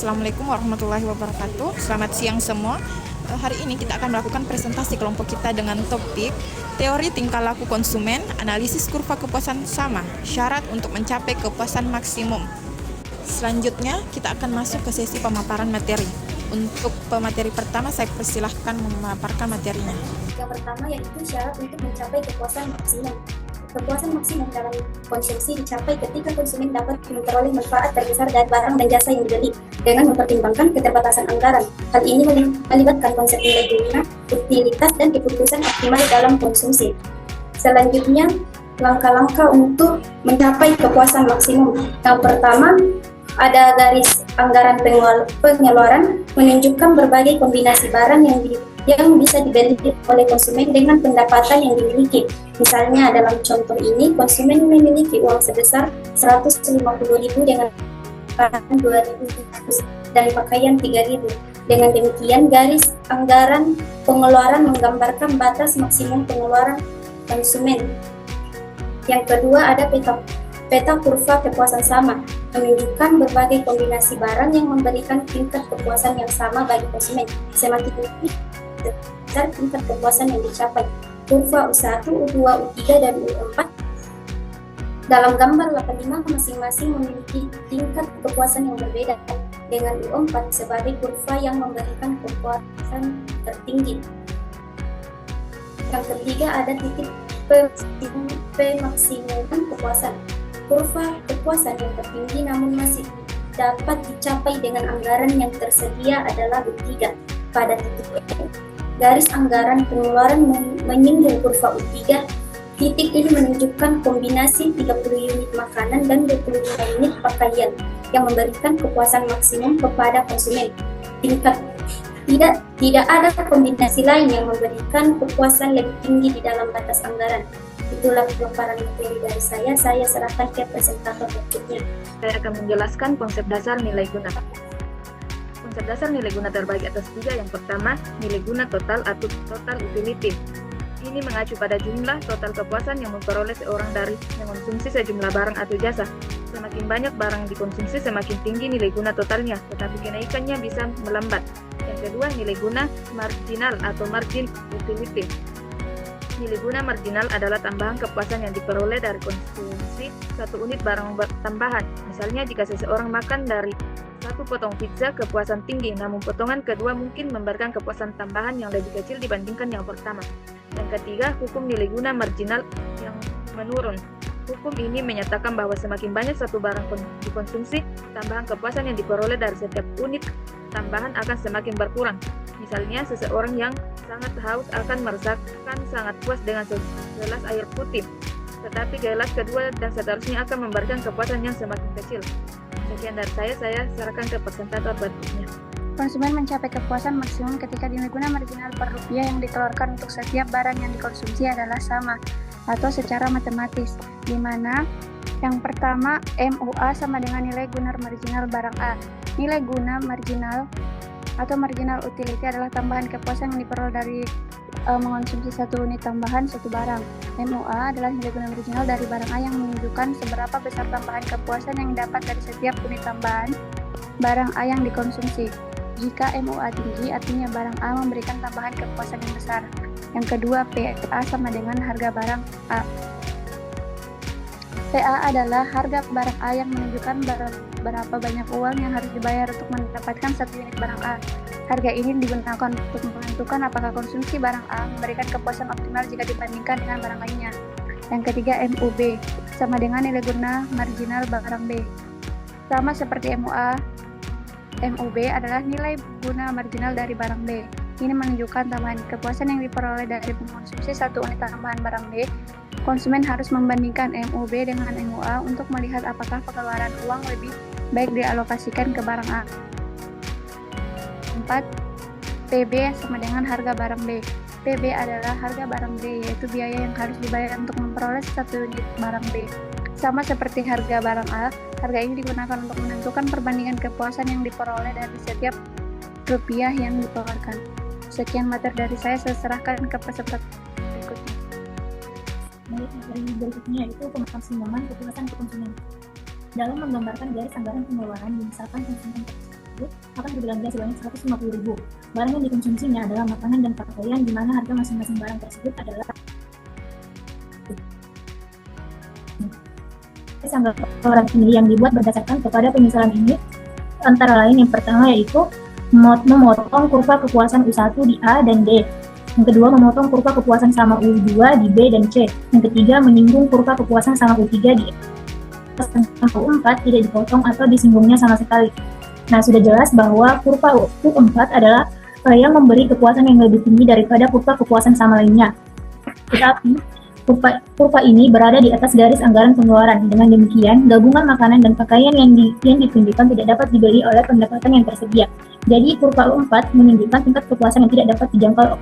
Assalamualaikum warahmatullahi wabarakatuh. Selamat siang semua. Hari ini kita akan melakukan presentasi kelompok kita dengan topik teori tingkah laku konsumen, analisis kurva kepuasan sama, syarat untuk mencapai kepuasan maksimum. Selanjutnya kita akan masuk ke sesi pemaparan materi. Untuk pemateri pertama saya persilahkan memaparkan materinya. Yang pertama yaitu syarat untuk mencapai kepuasan maksimum. Kepuasan maksimum dalam konsumsi dicapai ketika konsumen dapat memperoleh manfaat terbesar dari barang dan jasa yang dibeli dengan mempertimbangkan keterbatasan anggaran. Hal ini melibatkan konsep nilai guna, utilitas, dan keputusan optimal dalam konsumsi. Selanjutnya, langkah-langkah untuk mencapai kepuasan maksimum. Yang pertama, ada garis anggaran pengeluaran menunjukkan berbagai kombinasi barang yang bisa dibeli oleh konsumen dengan pendapatan yang dimiliki. Misalnya dalam contoh ini, konsumen memiliki uang sebesar 150.000 dengan pakaian 2.000 dan pakaian 3.000. Dengan demikian, garis anggaran pengeluaran menggambarkan batas maksimum pengeluaran konsumen. Yang kedua, ada peta kurva kepuasan sama, menunjukkan berbagai kombinasi barang yang memberikan tingkat kepuasan yang sama bagi konsumen. Semakin tinggi besar tingkat kepuasan yang dicapai. Kurva U1, U2, U3, dan U4 dalam gambar 85 masing-masing memiliki tingkat kepuasan yang berbeda, dengan U4 sebagai kurva yang memberikan kepuasan tertinggi. Yang ketiga, ada titik P maksimum kepuasan. Kurva kepuasan yang tertinggi namun masih dapat dicapai dengan anggaran yang tersedia adalah U3. Pada titik ini, garis anggaran pengeluaran menyinggung kurva U3. Titik ini menunjukkan kombinasi 30 unit makanan dan 25 unit pakaian yang memberikan kepuasan maksimum kepada konsumen. Tidak ada kombinasi lain yang memberikan kepuasan lebih tinggi di dalam batas anggaran. Itulah pemaparan materi dari saya serahkan ke presentator berikutnya. Saya akan menjelaskan konsep dasar nilai guna. Konsep dasar nilai guna terbagi atas tiga. Yang pertama, nilai guna total atau total utility. Ini mengacu pada jumlah total kepuasan yang memperoleh seorang dari mengkonsumsi sejumlah barang atau jasa. Semakin banyak barang dikonsumsi, semakin tinggi nilai guna totalnya, tetapi kenaikannya bisa melambat. Yang kedua, nilai guna marginal atau margin utility. Nilai guna marginal adalah tambahan kepuasan yang diperoleh dari konsumsi satu unit barang tambahan. Misalnya jika seseorang makan dari satu potong pizza kepuasan tinggi, namun potongan kedua mungkin memberikan kepuasan tambahan yang lebih kecil dibandingkan yang pertama. Yang ketiga, hukum nilai guna marginal yang menurun. Hukum ini menyatakan bahwa semakin banyak satu barang dikonsumsi, tambahan kepuasan yang diperoleh dari setiap unit tambahan akan semakin berkurang. Misalnya, seseorang yang sangat haus akan merasakan sangat puas dengan segelas air putih, tetapi gelas kedua dan seterusnya akan memberikan kepuasan yang semakin kecil. Sekian dari saya serahkan ke presentator berikutnya. Konsumen mencapai kepuasan maksimum ketika nilai guna marginal per rupiah yang dikeluarkan untuk setiap barang yang dikonsumsi adalah sama, atau secara matematis, di mana yang pertama MUA sama dengan nilai guna marginal barang A. Nilai guna marginal atau marginal utility adalah tambahan kepuasan yang diperoleh dari mengonsumsi satu unit tambahan suatu barang. MUA adalah nilai guna marginal dari barang A yang menunjukkan seberapa besar tambahan kepuasan yang didapat dari setiap unit tambahan barang A yang dikonsumsi. Jika MUA tinggi, artinya barang A memberikan tambahan kepuasan yang besar. Yang kedua, PA sama dengan harga barang A. PA adalah harga barang A yang menunjukkan berapa banyak uang yang harus dibayar untuk mendapatkan satu unit barang A. Harga ini digunakan untuk menentukan apakah konsumsi barang A memberikan kepuasan optimal jika dibandingkan dengan barang lainnya. Yang ketiga, MUB sama dengan nilai guna marginal barang B. Sama seperti MUA, MUB adalah nilai guna marginal dari barang B. Ini menunjukkan tambahan kepuasan yang diperoleh dari mengkonsumsi satu unit tambahan barang B. Konsumen harus membandingkan MUB dengan MUA untuk melihat apakah pengeluaran uang lebih baik dialokasikan ke barang A. 4. PB sama dengan harga barang B. PB adalah harga barang B, yaitu biaya yang harus dibayar untuk memperoleh satu unit barang B. Sama seperti harga barang A, harga ini digunakan untuk menentukan perbandingan kepuasan yang diperoleh dari setiap rupiah yang dikeluarkan. Sekian materi dari saya serahkan ke peserta berikutnya. Materi berikutnya yaitu pemaksimuman kepuasan konsumen. Dalam menggambarkan garis anggaran pengeluaran, misalkan konsumen tersebut akan berbelanja sebanyak 150.000. Barang yang dikonsumsinya adalah makanan dan pakaian, di mana harga masing-masing barang tersebut adalah anggaran ini yang dibuat berdasarkan kepada penyesalan ini antara lain yang pertama yaitu memotong kurva kepuasan U1 di A dan D. Yang kedua, memotong kurva kepuasan sama U2 di B dan C. Yang ketiga, menyinggung kurva kepuasan sama U3 di E. U4 tidak dipotong atau disinggungnya sama sekali. Nah, sudah jelas bahwa kurva U4 adalah yang memberi kepuasan yang lebih tinggi daripada kurva kepuasan sama lainnya. Tetapi, kurva ini berada di atas garis anggaran pengeluaran. Dengan demikian, gabungan makanan dan pakaian yang ditunjukkan tidak dapat dibeli oleh pendapatan yang tersedia. Jadi, kurva U4 menunjukkan tingkat kepuasan yang tidak dapat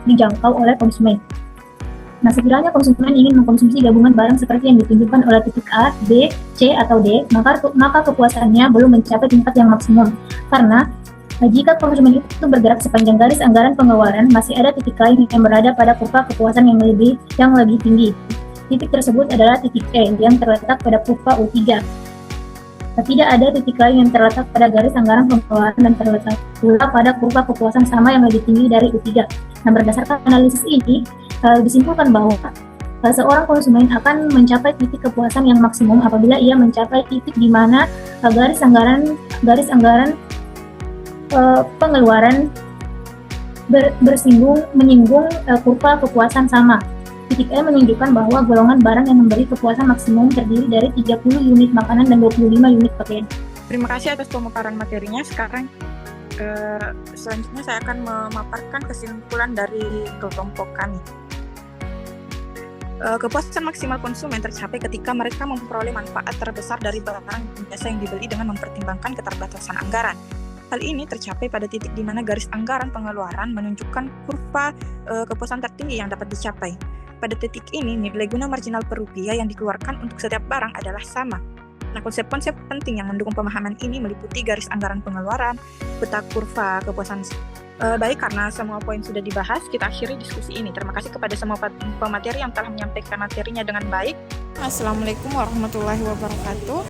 dijangkau oleh konsumen. Nah, sekiranya konsumen ingin mengkonsumsi gabungan barang seperti yang ditunjukkan oleh titik A, B, C, atau D, maka kepuasannya belum mencapai tingkat yang maksimum. Karena jika konsumen itu bergerak sepanjang garis anggaran pengeluaran, masih ada titik lain yang berada pada kurva kepuasan yang lebih tinggi. Titik tersebut adalah titik E yang terletak pada kurva U3. Tidak ada titik lain yang terletak pada garis anggaran pengeluaran dan terletak pula pada kurva kepuasan sama yang lebih tinggi dari U3. Nah, berdasarkan analisis ini, disimpulkan bahwa seorang konsumen akan mencapai titik kepuasan yang maksimum apabila ia mencapai titik di mana garis anggaran pengeluaran menyinggung kurva kepuasan sama. Titik E menunjukkan bahwa golongan barang yang memberi kepuasan maksimum terdiri dari 30 unit makanan dan 25 unit pakaian. Terima kasih atas pemaparan materinya. Sekarang selanjutnya saya akan memaparkan kesimpulan dari kelompok kami. Kepuasan maksimal konsumen tercapai ketika mereka memperoleh manfaat terbesar dari barang dan jasa yang dibeli dengan mempertimbangkan keterbatasan anggaran. Hal ini tercapai pada titik di mana garis anggaran pengeluaran menunjukkan kurva kepuasan tertinggi yang dapat dicapai. Pada titik ini, nilai guna marginal per rupiah yang dikeluarkan untuk setiap barang adalah sama. Nah, konsep-konsep penting yang mendukung pemahaman ini meliputi garis anggaran pengeluaran, peta kurva kepuasan. Baik, karena semua poin sudah dibahas, kita akhiri diskusi ini. Terima kasih kepada semua pemateri yang telah menyampaikan materinya dengan baik. Assalamualaikum warahmatullahi wabarakatuh.